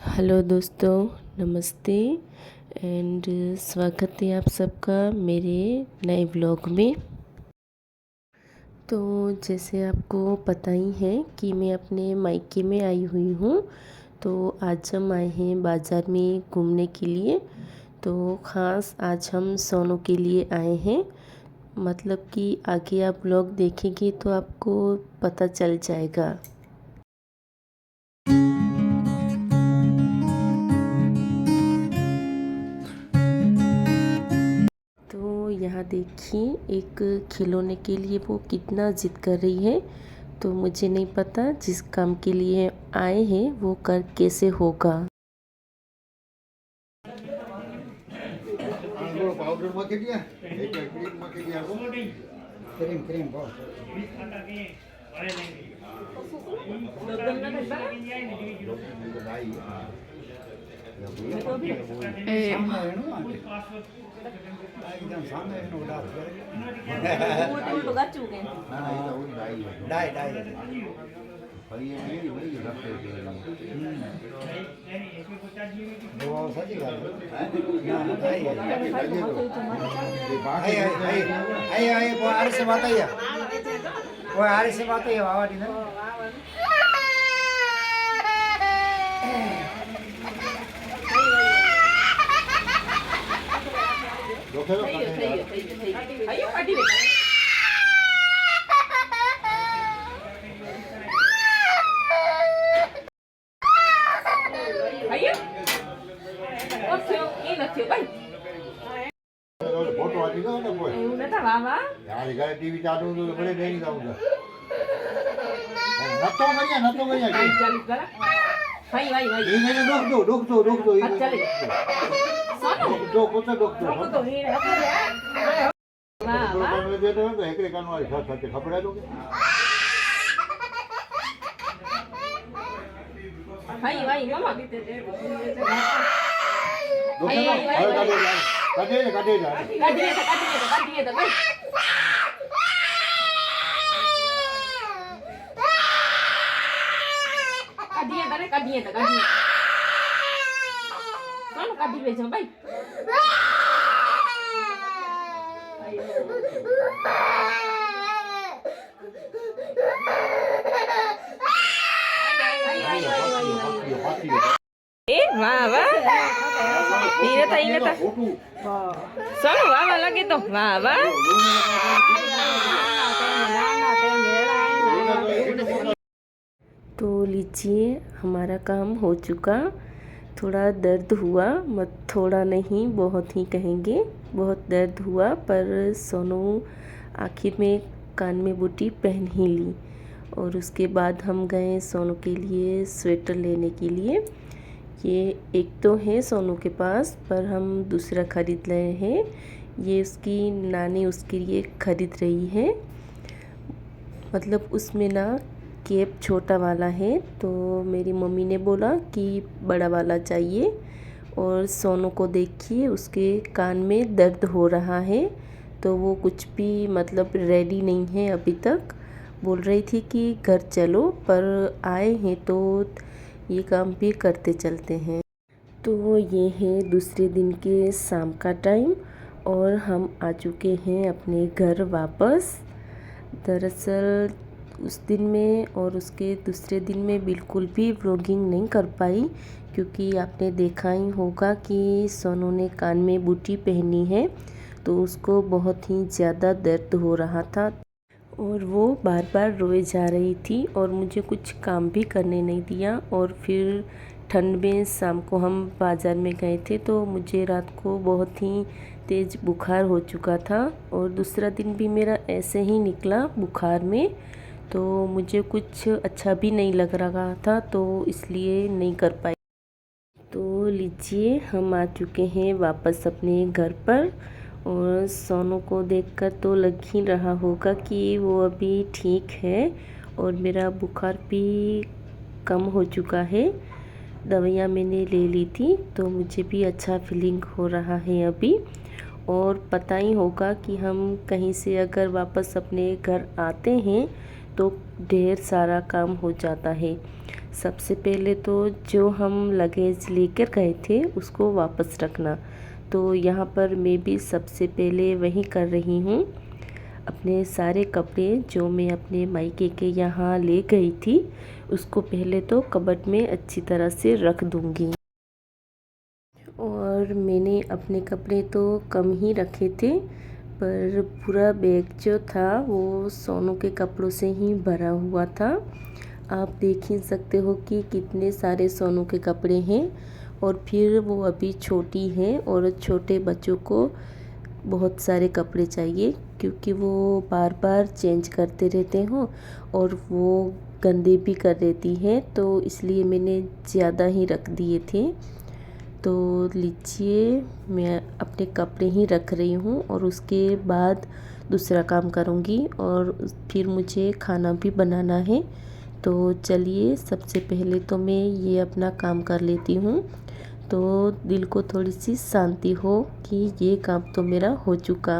Hello दोस्तों, नमस्ते and स्वागत है आप सबका मेरे नए ब्लॉग में। तो जैसे आपको पता ही है कि मैं अपने मायके में आई हुई हूँ। तो आज हम आए हैं बाज़ार में घूमने के लिए। तो ख़ास आज हम सोनू के लिए आए हैं। मतलब कि आगे आप ब्लॉग देखेंगे तो आपको पता चल जाएगा। तो यहाँ देखिए एक खिलौने के लिए वो कितना ज़िद कर रही है। तो मुझे नहीं पता जिस काम के लिए आए हैं वो कर कैसे होगा। पाउडर मूकी दिया एक क्रीम मूकी दिया वो क्रीम क्रीम बहुत एकदम सामने उड़ा वो लगा चुके हैं डाई डाई भाई ये नहीं वही रखते हैं वो सच्ची गल है ना भाई आई वो आर से बात है वो आर से बात है वावा दी ना आइयो पार्टी में आइयो और क्यों ये न क्यों भाई फोटो आ गया ना कोई ये नता बाबा यार घर टीवी चालू तो बड़े नहीं जाऊंगा न तो करिया चल कर भाई भाई भाई ये मैंने रोक दो चले दो को तो ये रख ले वाह वाह मैं दे दो तो एकरे कान वाली साथ साथ खपड़ा दोगे भाई भाई मामा दे दे काटे जा भाई काटिए कौन काटी बेचो भाई ए वाह वाह हीरे था सोनू वाह वाह लगे तो वाह वाह तो लीजिए हमारा काम हो चुका। थोड़ा दर्द हुआ, मत थोड़ा नहीं बहुत ही कहेंगे, बहुत दर्द हुआ, पर सोनू आखिर में कान में बूटी पहन ही ली। और उसके बाद हम गए सोनू के लिए स्वेटर लेने के लिए। ये एक तो है सोनू के पास, पर हम दूसरा ख़रीद रहे हैं। ये उसकी नानी उसके लिए ख़रीद रही है। मतलब उसमें ना कैप छोटा वाला है, तो मेरी मम्मी ने बोला कि बड़ा वाला चाहिए। और सोनू को देखिए उसके कान में दर्द हो रहा है, तो वो कुछ भी मतलब रेडी नहीं है अभी तक। बोल रही थी कि घर चलो, पर आए हैं तो ये काम भी करते चलते हैं। तो ये है दूसरे दिन के शाम का टाइम और हम आ चुके हैं अपने घर वापस। दरअसल उस दिन में और उसके दूसरे दिन में बिल्कुल भी व्लॉगिंग नहीं कर पाई, क्योंकि आपने देखा ही होगा कि सोनू ने कान में बूटी पहनी है, तो उसको बहुत ही ज़्यादा दर्द हो रहा था और वो बार बार रोए जा रही थी और मुझे कुछ काम भी करने नहीं दिया। और फिर ठंड में शाम को हम बाज़ार में गए थे, तो मुझे रात को बहुत ही तेज़ बुखार हो चुका था और दूसरा दिन भी मेरा ऐसे ही निकला बुखार में। तो मुझे कुछ अच्छा भी नहीं लग रहा था, तो इसलिए नहीं कर पाई। तो लीजिए हम आ चुके हैं वापस अपने घर पर। और सोनू को देखकर तो लग ही रहा होगा कि वो अभी ठीक है और मेरा बुखार भी कम हो चुका है। दवाइयाँ मैंने ले ली थी, तो मुझे भी अच्छा फीलिंग हो रहा है अभी। और पता ही होगा कि हम कहीं से अगर वापस अपने घर आते हैं तो ढेर सारा काम हो जाता है। सबसे पहले तो जो हम लगेज लेकर गए थे उसको वापस रखना। तो यहाँ पर मैं भी सबसे पहले वही कर रही हूँ। अपने सारे कपड़े जो मैं अपने मायके के यहाँ ले गई थी उसको पहले तो कबर्ड में अच्छी तरह से रख दूँगी। और मैंने अपने कपड़े तो कम ही रखे थे, पर पूरा बैग जो था वो सोनू के कपड़ों से ही भरा हुआ था। आप देख ही सकते हो कि कितने सारे सोनू के कपड़े हैं। और फिर वो अभी छोटी हैं और छोटे बच्चों को बहुत सारे कपड़े चाहिए, क्योंकि वो बार बार चेंज करते रहते हो और वो गंदे भी कर देती हैं, तो इसलिए मैंने ज़्यादा ही रख दिए थे। तो लीजिए, मैं अपने कपड़े ही रख रही हूँ और उसके बाद दूसरा काम करूँगी और फिर मुझे खाना भी बनाना है। तो चलिए, सबसे पहले तो मैं ये अपना काम कर लेती हूँ, तो दिल को थोड़ी सी शांति हो कि ये काम तो मेरा हो चुका।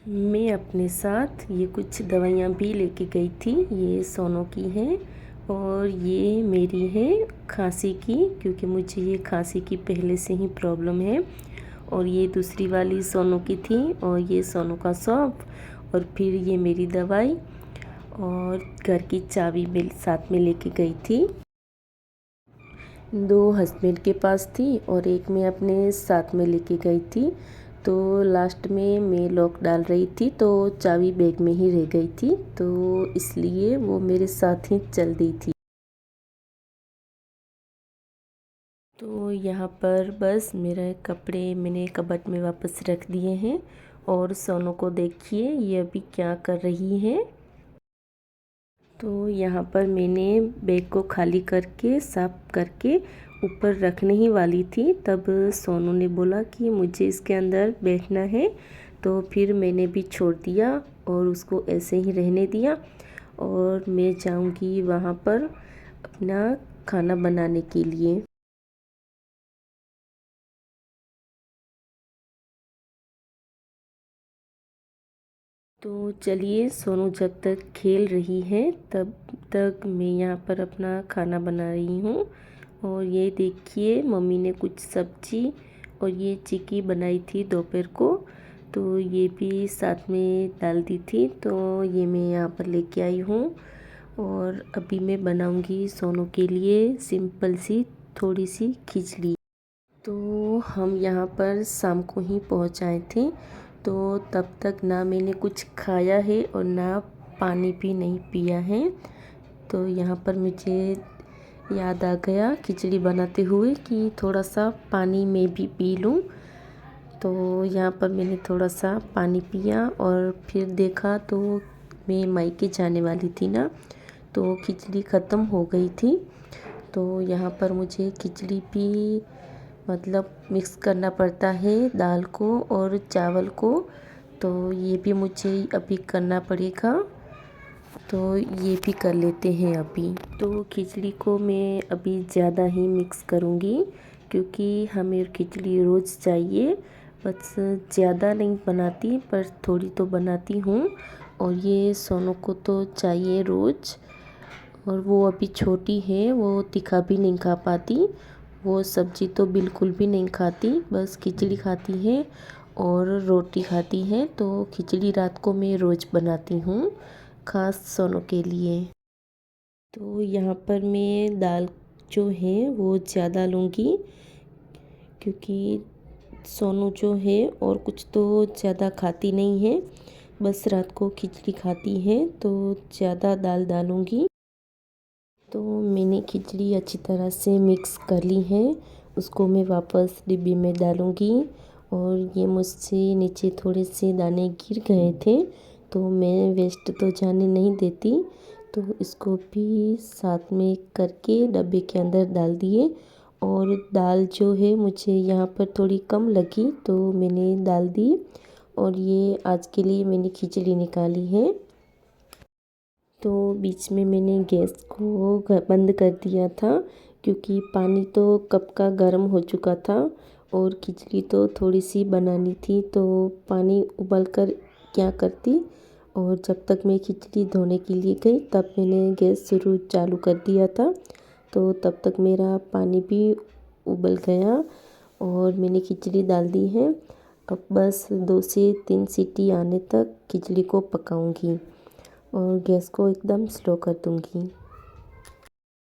मैं अपने साथ ये कुछ दवाइयाँ भी लेके गई थी। ये सोनू की हैं और ये मेरी है खांसी की, क्योंकि मुझे ये खांसी की पहले से ही प्रॉब्लम है। और ये दूसरी वाली सोनू की थी और ये सोनू का सौंफ, और फिर ये मेरी दवाई और घर की चाबी मैं साथ में लेके गई थी। 2 हस्बैंड के पास थी और एक मैं अपने साथ में लेके गई थी। तो लास्ट में मैं लॉक डाल रही थी तो चाबी बैग में ही रह गई थी, तो इसलिए वो मेरे साथ ही चल दी थी। तो यहाँ पर बस मेरे कपड़े मैंने कबर्ड में वापस रख दिए हैं। और सोनू को देखिए, ये अभी क्या कर रही है। तो यहाँ पर मैंने बैग को खाली करके साफ करके ऊपर रखने ही वाली थी, तब सोनू ने बोला कि मुझे इसके अंदर बैठना है। तो फिर मैंने भी छोड़ दिया और उसको ऐसे ही रहने दिया और मैं जाऊंगी वहाँ पर अपना खाना बनाने के लिए। तो चलिए, सोनू जब तक खेल रही है तब तक मैं यहाँ पर अपना खाना बना रही हूँ। और ये देखिए, मम्मी ने कुछ सब्जी और ये चिक्की बनाई थी दोपहर को, तो ये भी साथ में डाल दी थी, तो ये मैं यहाँ पर लेके आई हूँ। और अभी मैं बनाऊँगी सोनू के लिए सिंपल सी थोड़ी सी खिचड़ी। तो हम यहाँ पर शाम को ही पहुँच आए थे, तो तब तक ना मैंने कुछ खाया है और ना पानी भी नहीं पिया है। तो यहाँ पर मुझे याद आ गया खिचड़ी बनाते हुए कि थोड़ा सा पानी मैं भी पी लूँ। तो यहाँ पर मैंने थोड़ा सा पानी पिया और फिर देखा तो मैं मायके जाने वाली थी ना, तो खिचड़ी ख़त्म हो गई थी। तो यहाँ पर मुझे खिचड़ी भी मतलब मिक्स करना पड़ता है दाल को और चावल को, तो ये भी मुझे अभी करना पड़ेगा। तो ये भी कर लेते हैं अभी। तो खिचड़ी को मैं अभी ज़्यादा ही मिक्स करूँगी, क्योंकि हमें खिचड़ी रोज़ चाहिए। बस ज़्यादा नहीं बनाती, पर थोड़ी तो बनाती हूँ। और ये सोनू को तो चाहिए रोज़, और वो अभी छोटी है, वो तीखा भी नहीं खा पाती। वो सब्जी तो बिल्कुल भी नहीं खाती, बस खिचड़ी खाती है और रोटी खाती है। तो खिचड़ी रात को मैं रोज़ बनाती हूँ, ख़ास सोनू के लिए। तो यहाँ पर मैं दाल जो है वो ज़्यादा लूँगी, क्योंकि सोनू जो है और कुछ तो ज़्यादा खाती नहीं है, बस रात को खिचड़ी खाती है, तो ज़्यादा दाल डालूँगी। तो मैंने खिचड़ी अच्छी तरह से मिक्स कर ली है, उसको मैं वापस डिब्बे में डालूँगी। और ये मुझसे नीचे थोड़े से दाने गिर गए थे, तो मैं वेस्ट तो जाने नहीं देती, तो इसको भी साथ में करके डब्बे के अंदर डाल दिए। और दाल जो है मुझे यहाँ पर थोड़ी कम लगी, तो मैंने डाल दी। और ये आज के लिए मैंने खिचड़ी निकाली है। तो बीच में मैंने गैस को बंद कर दिया था, क्योंकि पानी तो कप का गर्म हो चुका था और खिचड़ी तो थोड़ी सी बनानी थी, तो पानी उबल कर क्या करती। और जब तक मैं खिचड़ी धोने के लिए गई तब मैंने गैस चालू कर दिया था, तो तब तक मेरा पानी भी उबल गया और मैंने खिचड़ी डाल दी है। अब बस 2 से 3 सीटी आने तक खिचड़ी को पकाऊंगी और गैस को एकदम स्लो कर दूंगी।